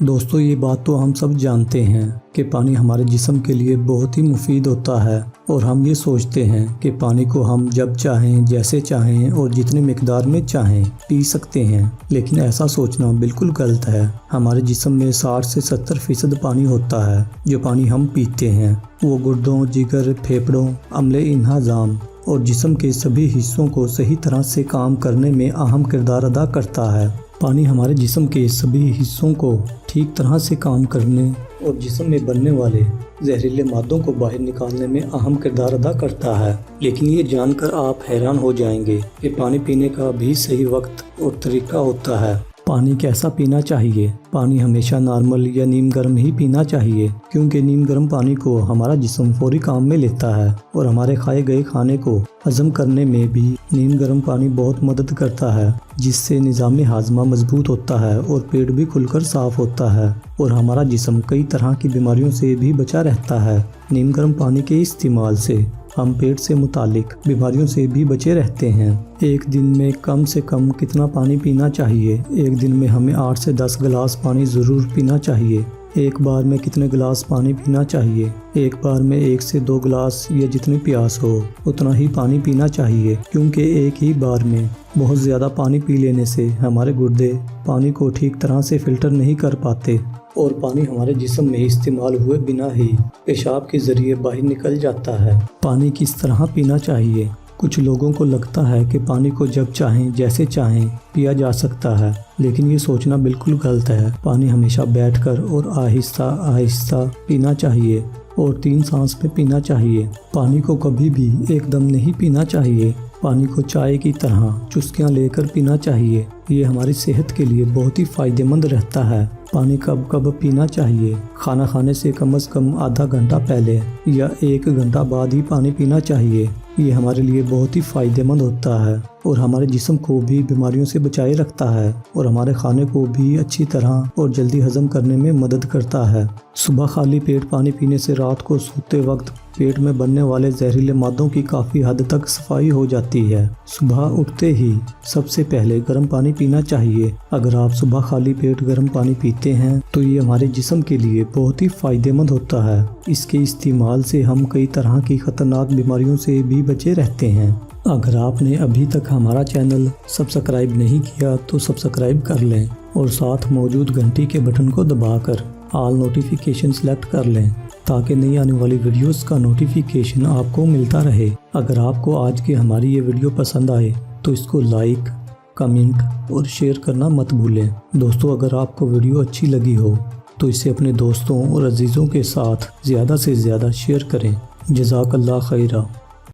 दोस्तों ये बात तो हम सब जानते हैं कि पानी हमारे जिस्म के लिए बहुत ही मुफीद होता है और हम ये सोचते हैं कि पानी को हम जब चाहें, जैसे चाहें और जितनी मिकदार में चाहें पी सकते हैं, लेकिन ऐसा सोचना बिल्कुल गलत है। हमारे जिस्म में 60 से 70% पानी होता है। जो पानी हम पीते हैं वो गुर्दों, जिगर, फेफड़ों, अम्ले इंतज़ाम और जिस्म के सभी हिस्सों को सही तरह से काम करने में अहम किरदार अदा करता है। पानी हमारे जिस्म के सभी हिस्सों को ठीक तरह से काम करने और जिस्म में बनने वाले जहरीले मादों को बाहर निकालने में अहम किरदार अदा करता है। लेकिन ये जानकर आप हैरान हो जाएंगे कि पानी पीने का भी सही वक्त और तरीका होता है। पानी कैसा पीना चाहिए? पानी हमेशा नॉर्मल या नीम गर्म ही पीना चाहिए, क्योंकि नीम गर्म पानी को हमारा जिस्म फौरी काम में लेता है और हमारे खाए गए खाने को हजम करने में भी नीम गर्म पानी बहुत मदद करता है, जिससे निज़ाम हाजमा मजबूत होता है और पेट भी खुलकर साफ होता है और हमारा जिस्म कई तरह की बीमारियों से भी बचा रहता है। नीम गर्म पानी के इस्तेमाल से हम पेट से मुतालिक बीमारियों से भी बचे रहते हैं। एक दिन में कम से कम कितना पानी पीना चाहिए? एक दिन में हमें 8 से 10 गिलास पानी ज़रूर पीना चाहिए। एक बार में कितने गिलास पानी पीना चाहिए? एक बार में 1 से 2 गिलास या जितनी प्यास हो उतना ही पानी पीना चाहिए, क्योंकि एक ही बार में बहुत ज़्यादा पानी पी लेने से हमारे गुर्दे पानी को ठीक तरह से फ़िल्टर नहीं कर पाते और पानी हमारे जिस्म में इस्तेमाल हुए बिना ही पेशाब के ज़रिए बाहर निकल जाता है। पानी किस तरह पीना चाहिए? कुछ लोगों को लगता है कि पानी को जब चाहें, जैसे चाहें पिया जा सकता है, लेकिन ये सोचना बिल्कुल गलत है। पानी हमेशा बैठकर और आहिस्ता आहिस्ता पीना चाहिए और 3 सांस में पीना चाहिए। पानी को कभी भी एकदम नहीं पीना चाहिए। पानी को चाय की तरह चुस्कियाँ लेकर पीना चाहिए। ये हमारी सेहत के लिए बहुत ही फ़ायदेमंद रहता है। पानी कब कब पीना चाहिए? खाना खाने से कम से कम आधा घंटा पहले या 1 घंटा बाद ही पानी पीना चाहिए। ये हमारे लिए बहुत ही फ़ायदेमंद होता है और हमारे जिस्म को भी बीमारियों से बचाए रखता है और हमारे खाने को भी अच्छी तरह और जल्दी हजम करने में मदद करता है। सुबह खाली पेट पानी पीने से रात को सोते वक्त पेट में बनने वाले जहरीले मादों की काफ़ी हद तक सफाई हो जाती है। सुबह उठते ही सबसे पहले गर्म पानी पीना चाहिए। अगर आप सुबह खाली पेट गर्म पानी पीते हैं तो ये हमारे जिस्म के लिए बहुत ही फ़ायदेमंद होता है। इसके इस्तेमाल से हम कई तरह की ख़तरनाक बीमारियों से भी बचे रहते हैं। अगर आपने अभी तक हमारा चैनल सब्सक्राइब नहीं किया तो सब्सक्राइब कर लें और साथ मौजूद घंटी के बटन को दबाकर ऑल नोटिफिकेशन सेलेक्ट कर लें, ताकि नई आने वाली वीडियोस का नोटिफिकेशन आपको मिलता रहे। अगर आपको आज की हमारी ये वीडियो पसंद आए तो इसको लाइक, कमेंट और शेयर करना मत भूलें। दोस्तों, अगर आपको वीडियो अच्छी लगी हो तो इसे अपने दोस्तों और अजीज़ों के साथ ज़्यादा से ज़्यादा शेयर करें। जज़ाकल्लाह खैरा।